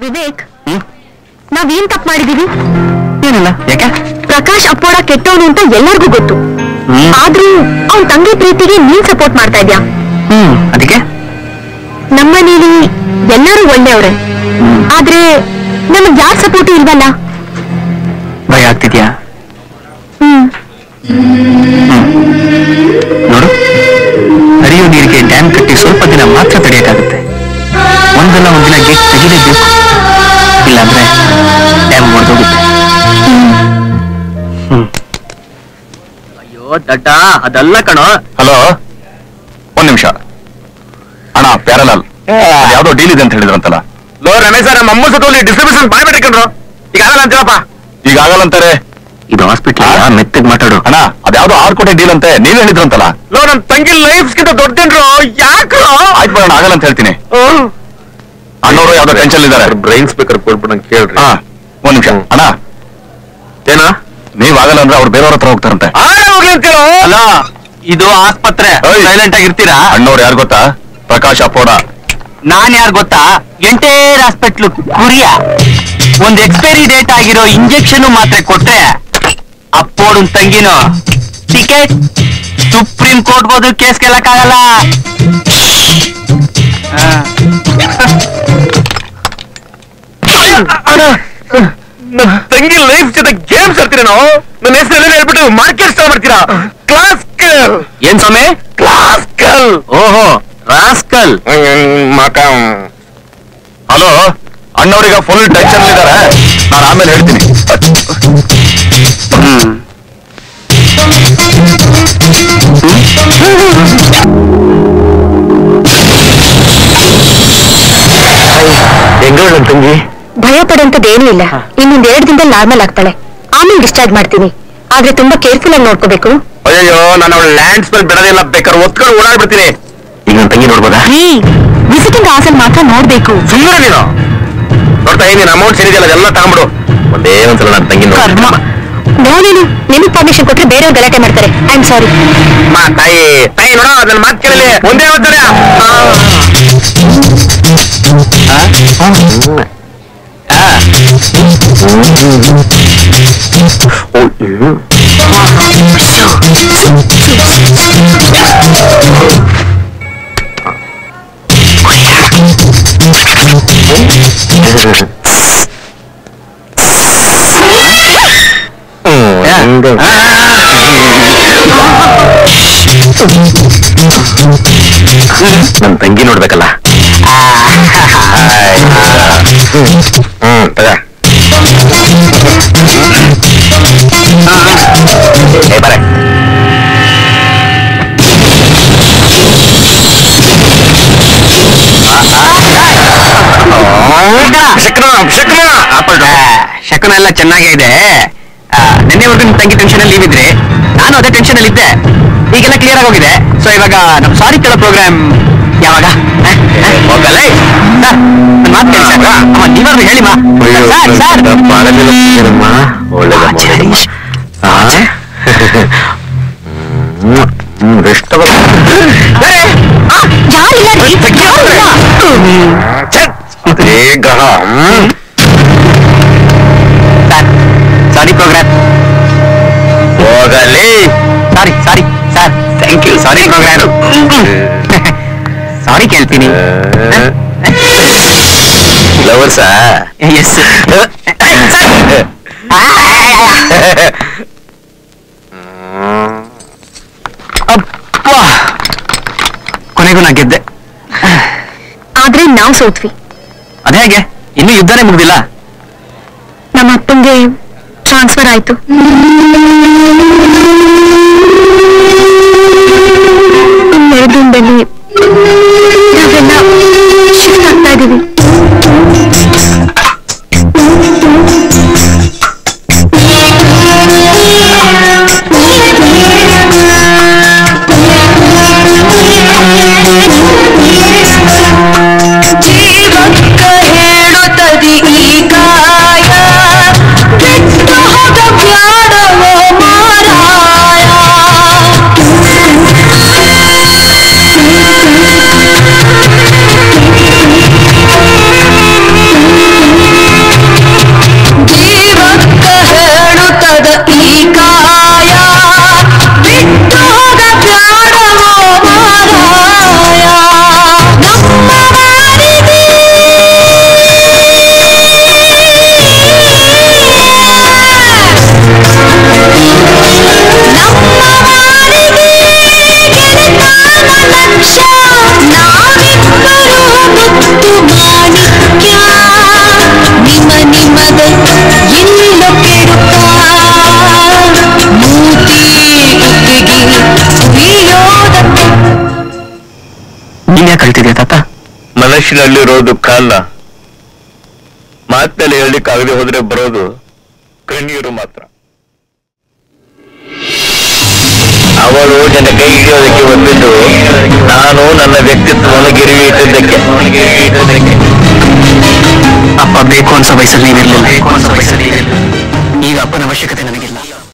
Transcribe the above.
ವಿವೇಕ್, ನಾವೇನ್ ತಪ್ಪು ಮಾಡಿದೀವಿ? ಏನಿಲ್ಲ. ಯಾಕೆ? ಪ್ರಕಾಶ್ ಅಪ್ಪೋಡ ಕೆಟ್ಟವನು ಅಂತ ಎಲ್ಲರಿಗೂ ಗೊತ್ತು. ಆದ್ರೂ ಅವನ್ ತಂಗಿ ಪ್ರೀತಿಗೆ ನೀನ್ ಸಪೋರ್ಟ್ ಮಾಡ್ತಾ ಇದ್ಯಾ? ಅದಕ್ಕೆ ನಮ್ಮನೇಲಿ ಎಲ್ಲರೂ ಒಳ್ಳೆಯವ್ರೆ, ಆದ್ರೆ ನಮಗ್ ಯಾರ್ ಸಪೋರ್ಟ್ ಇಲ್ವಲ್ಲ. ಭಯ ಆಗ್ತಿದ್ಯಾ? ನೋಡು, ಹರಿಯೋ ನೀರಿಗೆ ಡ್ಯಾಮ್ ಕಟ್ಟಿ ಸ್ವಲ್ಪ ದಿನ ಮಾತ್ರ ತಡೆಯಕ್ಕಾಗುತ್ತೆ. ಒಂದಲ್ಲ ಒಂದಿನ ಗೇಟ್ ತೆಗಿಲೇಬೇಕು, ಇಲ್ಲಾಂದ್ರೆ ಡ್ಯಾಮ್ ಹೊಡೆದೋಗುತ್ತೆ. ಅಯ್ಯೋ ದಡ್ಡ, ಅದಲ್ಲ ಕಣೋ. ಹಲೋ, ಒಂದ್ ನಿಮಿಷ ಅಣ್ಣ. ಪ್ಯಾರಲಾಲ್ ಯಾವ್ದೋ ಡೀಲ್ ಇದೆ ಅಂತ ಹೇಳಿದ್ರಂತಲ್ಲ. ಲೋ ರಮೇಶ, ನಮ್ಮ ಅಮ್ಮ ಸತೋಲಿ ಡಿಸ್ಟ್ರಿಬ್ಯೂಷನ್ ಬಾಯ್ಬಿಟ್ಟಿಕೊಂಡ್ರು. ಈಗ ಆಗಲ್ಲ ಅಂತೀರಪ್ಪ. ಈಗ ಆಗಲ್ಲಂತಾರೆ. ಇದು ಹಾಸ್ಪಿಟಲ್, ಮೆತ್ತಗ್ ಮಾತಾಡು. ಅಣ್ಣ, ಅದ್ಯಾವ್ದೋ 6 ಕೋಟಿ ಡೀಲ್ ಅಂತೆ, ನೀವ್ ಹೇಳಿದ್ರಂತಲ್ಲ. ಲೋ, ನಮ್ ತಂಗಿ ಲೈಫ್ಗಿಂತ ದೊಡ್ಡೇನ್ರು. ಯಾಕ್ರೋ? ಆಯ್ತು ಬರೋಣ, ಆಗಲ್ಲ ಅಂತ ಹೇಳ್ತೀನಿ. ಅಣ್ಣವರು ಯಾವ್ದೋ ಟೆನ್ಷನ್ ಇದಾರೆ. ಬ್ರೈನ್ ಸ್ಪೀಕರ್ ಕೊಡ್ಬಿಟ್ಟು ಕೇಳ್ರಿ. ಒಂದ್ ನಿಮಿಷ ಅಣ್ಣ. ಏನ? ನೀವ್ ಆಗಲ್ಲ ಅಂದ್ರೆ ಅವ್ರು ಬೇರೆಯವ್ರ ಹತ್ರ ಹೋಗ್ತಾರಂತೆ. ಅಲ್ಲ, ಇದು ಆಸ್ಪತ್ರೆ, ಸೈಲೆಂಟ್ ಆಗಿರ್ತೀರಾ? ಅಣ್ಣವ್ರು ಯಾರು ಗೊತ್ತಾ? ಪ್ರಕಾಶ್ ಅಪ್ಪೋಡ. ನಾನ್ ಯಾರು ಗೊತ್ತಾ? ಎಂಟೇರ್ ಹಾಸ್ಪಿಟ್ಲು ಕುರಿಯ. ಒಂದ್ ಎಕ್ಸ್ಪೈರಿ ಡೇಟ್ ಆಗಿರೋ ಇಂಜೆಕ್ಷನ್ ಮಾತ್ರೆ ಕೊಟ್ರೆ ಅಪ್ಪೋಡನ್ ತಂಗಿನೋ ಟಿಕೆಟ್ ಸುಪ್ರೀಂ ಕೋರ್ಟ್ ಹೋದ್ರು ಕೇಸ್ ಗೆಲ್ಲಕ್ಕಾಗಲ್ಲ. ನಮ್ ತಂಗಿ ಲೈಫ್ ಜೊತೆ ಗೇಮ್ಸ್ ಆಡ್ತೀರೇನೋ? ನನ್ನ ಹೆಸರಲ್ಲಿ ಹೇಳ್ಬಿಟ್ಟು ಮಾರ್ಕೆಟ್ ಸ್ಟಾರ್ಟ್ ಮಾಡ್ತೀರಾ? ಕ್ಲಾಸ್ಕಲ್. ಏನ್ ಸ್ವಾಮಿ? ಕ್ಲಾಸ್ಕಲ್. ಓಹೋ, ರಾಸ್ಕಲ್. ಹಲೋ, ಅಣ್ಣವ್ರೀಗ ಫುಲ್ ಟೆನ್ಷನ್ ಇದ್ದಾರೆ. ನಾನು ಆಮೇಲೆ ಹೇಳ್ತೀನಿ. ಹೆಂಗ ತಂಗಿ? ಭಯ ಪಡುವಂತದ್ದೇನೂ ಇಲ್ಲ. ಇನ್ನೊಂದ್ 2 ದಿನದಲ್ಲಿ ನಾರ್ಮಲ್ ಆಗ್ತಾಳೆ. ಆಮೇಲೆ ಡಿಸ್ಚಾರ್ಜ್ ಮಾಡ್ತೀನಿ. ಆದ್ರೆ ತುಂಬಾ ಕೇರ್ಫುಲ್ ಆಗಿ ನೋಡ್ಕೋಬೇಕು. ಅಯ್ಯೋ, ನಾನು ಅವಳ ಲ್ಯಾಂಡ್ಸ್ ಮೇಲೆ ಬಿಡೋದಿಲ್ಲ. ಬೇಕಾದ್ರೆ ಒತ್ಕೊಂಡು ಓಡಾಡ್ಬಿಡ್ತೀನಿ. ಈಗ ನನ್ನ ತಂಗಿ ನೋಡ್ಬೋದಾ? ವಿಸಿಟಿಂಗ್ ಆಸಲ್ ಮಾತ್ರ ನೋಡ್ಬೇಕು. ಸುಮ್ಮನೆ ನೀನು ನೋಡ್ತಾ ನೀನು ಅಮೌಂಟ್ ಸೇರಿದೆಯಲ್ಲ, ಅದೆಲ್ಲ ತಗೊಂಡ್ಬಿಡು. ಒಂದೇ ಒಂದ್ಸಲ ನನ್ನ ತಂಗಿ ನೋಡೇನು, ನಿಮಗ್ ಪರ್ಮಿಷನ್ ಕೊಟ್ರೆ ಬೇರೆಯವ್ರು ಗಲಾಟೆ ಮಾಡ್ತಾರೆ. I am sorry. ತಾಯಿ ತಾಯಿ ನೋಡ, ಅದನ್ನ ಮಾತು ಕೇಳಲಿ. ಒಂದೇ ಒಂದ್ಸಲ ನನ್ನ ತಂಗಿ ನೋಡ್ಬೇಕಲ್ಲ. ಬರೇ ಶಕುನ ಎಲ್ಲ ಚೆನ್ನಾಗೇ ಇದೆ. ನಿನ್ನೆವರೆಗೂ ನಿಮ್ ತಂಗಿ ಟೆನ್ಷನ್ ಅಲ್ಲಿ ನೀವಿದ್ರೆ, ನಾನು ಅದೇ ಟೆನ್ಷನ್ ಅಲ್ಲಿ ಇದ್ದೆ. ಈಗೆಲ್ಲ ಕ್ಲಿಯರ್ ಆಗಿ ಹೋಗಿದೆ. ಸೊ ಇವಾಗ ನಮ್ ಸಾರಿ ಕೇಳೋ ಪ್ರೋಗ್ರಾಮ್ ಯಾವಾಗ? ಹೋಗಲ್ಲ ಮಾತು ಕೇಳಿ ಸಾಕ. ಅಮ್ಮ ನೀವಾದ್ರು ಹೇಳಿ ಮಾ. ಸರ್ ಸಾರಿ ಪ್ರೋಗ್ರಾಮ್ ಹೋಗಲಿ. Sorry sorry sir, thank you. Sorry program sorry ಕೇಳ್ತೀನಿ. ಲವರ್ಸಾ? ಎಸ್. ಅಪ್ಪ, ಕೊನೆಗೂ ನಾ ಗೆದ್ದೆ. ಆದ್ರೆ ನಾವ್ ಸೋತ್ವಿ. ಅದೇ ಹೇಗೆ? ಇನ್ನೂ ಯುದ್ಧನೇ ಮುಗ್ದಿಲ್ಲ. ನಮ್ಮ ಅಪ್ಪಂಗೆ ಟ್ರಾನ್ಸ್ಫರ್ ಆಯ್ತು. ಇನ್ನೆರಡು ದಿನದಲ್ಲಿ ನಾವೆಲ್ಲ ಶಿಫ್ಟ್ ಆಗ್ತಾ ಇದೀವಿ. ಮನಸ್ಸಿನಲ್ಲಿರೋದು ಕಾಲ ಮಾತಲ್ಲಿ ಹೇಳಲಿಕ್ಕಾಗದೆ ಹೋದ್ರೆ ಬರೋದು ಕಣ್ಣೀರು ಮಾತ್ರ. ಅವಳು ನನ್ನ ಕೈ ಹಿಡಿಯೋದಕ್ಕೆ ಬಂದಿದ್ದು ನಾನು ನನ್ನ ವ್ಯಕ್ತಿತ್ವವನ್ನು ಗಿರಿವಿ ಇಟ್ಟಿದ್ದಕ್ಕೆ. ಅಪ್ಪ ಬೇಕು ಅನ್ಸೋ ವಯಸ್ಸಲ್ಲಿ ನೀವಿರ್ಲಿಲ್ಲ. ಈಗ ಅಪ್ಪನ ಅವಶ್ಯಕತೆ ನನಗಿಲ್ಲ.